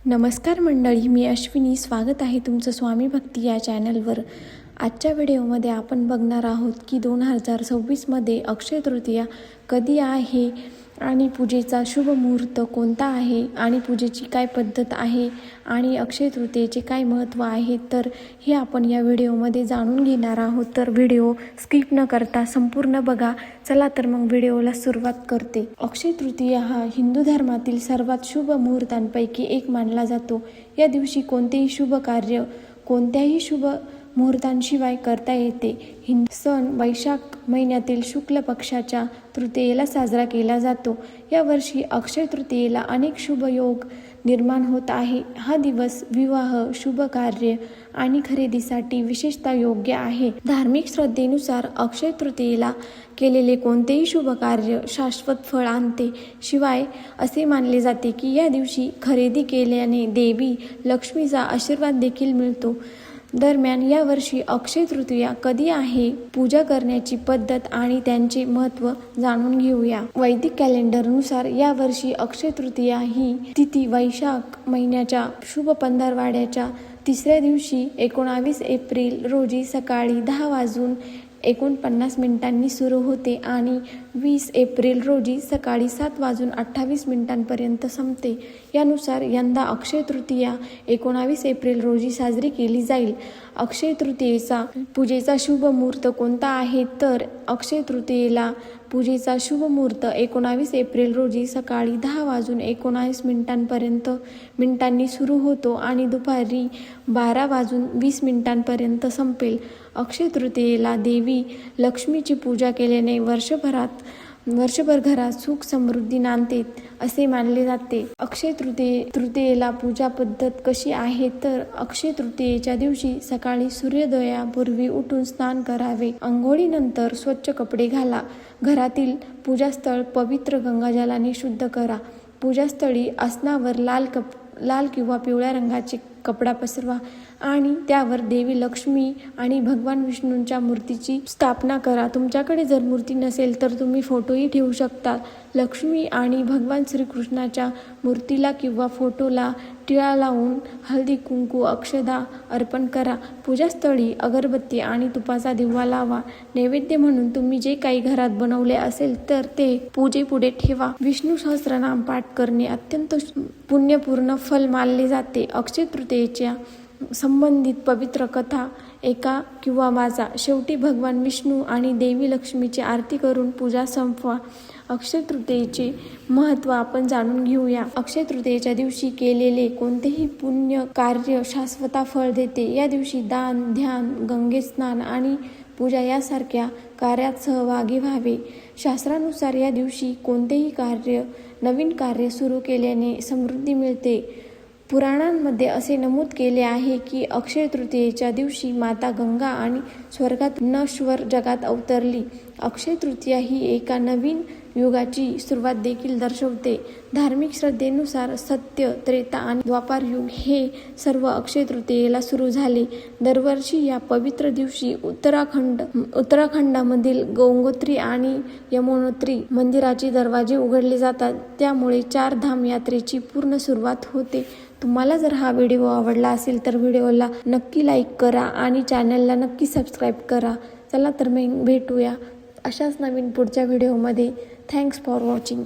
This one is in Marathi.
नमस्कार मंडळी, मी अश्विनी. स्वागत आहे तुमचं स्वामी भक्ती या चॅनलवर. आजच्या व्हिडिओमध्ये आपण बघणार आहोत की 2026मध्ये अक्षय तृतीया कधी आहे आणि पूजेचा शुभ मुहूर्त कोणता आहे आणि पूजेची काय पद्धत आहे आणि अक्षय तृतीयेचे काय महत्त्व आहे, तर हे आपण या व्हिडिओमध्ये जाणून घेणार आहोत. तर व्हिडिओ स्किप न करता संपूर्ण बघा. चला तर मग व्हिडिओला सुरुवात करते. अक्षय तृतीया हा हिंदू धर्मातील सर्वात शुभ मुहूर्तांपैकी एक मानला जातो. या दिवशी कोणतेही शुभ कार्य कोणत्याही शुभ मुहूर्तांशिवाय करता येते. सण वैशाख महिन्यातील शुक्ल पक्षाच्या तृतीयेला साजरा केला जातो. यावर्षी अक्षय तृतीयेला अनेक शुभ योग निर्माण होत आहे. हा दिवस विवाह, शुभ कार्य आणि खरेदीसाठी विशेषतः योग्य आहे. धार्मिक श्रद्धेनुसार अक्षय तृतीयेला केलेले कोणतेही शुभ कार्य शाश्वत फळ आणते. शिवाय असे मानले जाते की या दिवशी खरेदी केल्याने देवी लक्ष्मीचा आशीर्वाद देखील मिळतो. दरम्यान यावर्षी अक्षय तृतीया कधी आहे, पूजा करण्याची पद्धत आणि त्यांचे महत्त्व जाणून घेऊया. वैदिक कॅलेंडरनुसार यावर्षी अक्षय तृतीया ही तिथी वैशाख महिन्याच्या शुभ पंधरवड्याच्या तिसऱ्या दिवशी 19 एप्रिल रोजी सकाळी 10:49 सुरू होते आणि 20 एप्रिल रोजी सकाळी 7:28 संपते. यानुसार यंदा अक्षय तृतीया 19 एप्रिल रोजी साजरी केली जाईल. अक्षय तृतीयेचा पूजेचा शुभ मुहूर्त कोणता आहे, तर अक्षय तृतीयेला पूजेचा शुभ मुहूर्त 19 एप्रिल रोजी सकाळी 10:19 सुरू होतो आणि दुपारी 12:20 संपेल. अक्षय तृतीयेला देवी लक्ष्मीची पूजा केल्याने वर्षभर घरात सुख समृद्धी नांदते असे मानले जाते. अक्षय तृतीयेला पूजा पद्धत कशी आहे, तर अक्षय तृतीयेच्या दिवशी सकाळी सूर्योदयापूर्वी उठून स्नान करावे. अंघोळीनंतर स्वच्छ कपडे घाला. घरातील पूजास्थळ पवित्र गंगाजलाने शुद्ध करा. पूजास्थळी आसनावर लाल किंवा पिवळ्या रंगाचे कपडा पसरवा आणि त्यावर देवी लक्ष्मी आणि भगवान विष्णूंच्या मूर्तीची स्थापना करा. तुमच्याकडे जर मूर्ती नसेल तर तुम्ही फोटोही ठेवू शकता. लक्ष्मी आणि भगवान श्रीकृष्णाच्या मूर्तीला किंवा फोटोला टिळा लावून हळदी कुंकू अक्षदा अर्पण करा. पूजास्थळी अगरबत्ती आणि तुपाचा दिवा लावा. नैवेद्य म्हणून तुम्ही जे काही घरात बनवले असेल तर ते पूजेपुढे ठेवा. विष्णू सहस्त्रनाम पाठ करणे अत्यंत पुण्यपूर्ण फल मानले जाते. अक्षय तृतीयेच्या संबंधित पवित्र कथा एका किंवा वाचा. शेवटी भगवान विष्णू आणि देवी लक्ष्मीची आरती करून पूजा संपवा. अक्षय तृतीयेचे महत्त्व आपण जाणून घेऊया. अक्षय तृतीयेच्या दिवशी केलेले कोणतेही पुण्य कार्य शाश्वत फळ देते. या दिवशी दान, ध्यान, गंगेत स्नान आणि पूजा यासारख्या कार्यात सहभागी व्हावे. शास्त्रानुसार या दिवशी कोणतेही नवीन कार्य सुरू केल्याने समृद्धी मिळते. पुराणांमध्ये असे नमूद केले आहे की अक्षय तृतीयेच्या दिवशी माता गंगा आणि स्वर्गात नश्वर जगात अवतरली. अक्षय तृतीया ही एका नवीन युगाची सुरुवात देखील दर्शवते. धार्मिक श्रद्धेनुसार सत्य, त्रेता आणि द्वापार युग हे सर्व अक्षय तृतीयेला सुरू झाले. दरवर्षी या पवित्र दिवशी उत्तराखंडामधील गंगोत्री आणि यमुनोत्री मंदिराचे दरवाजे उघडले जातात. त्यामुळे 4 धाम यात्रेची पूर्ण सुरुवात होते. तुम्हाला जर हा व्हिडिओ आवडला असेल तर व्हिडिओला नक्की लाईक करा आणि चॅनलला नक्की सबस्क्राईब करा. चला तर मग भेटूया अशाच नवीन पुढच्या व्हिडिओमध्ये. Thanks for watching.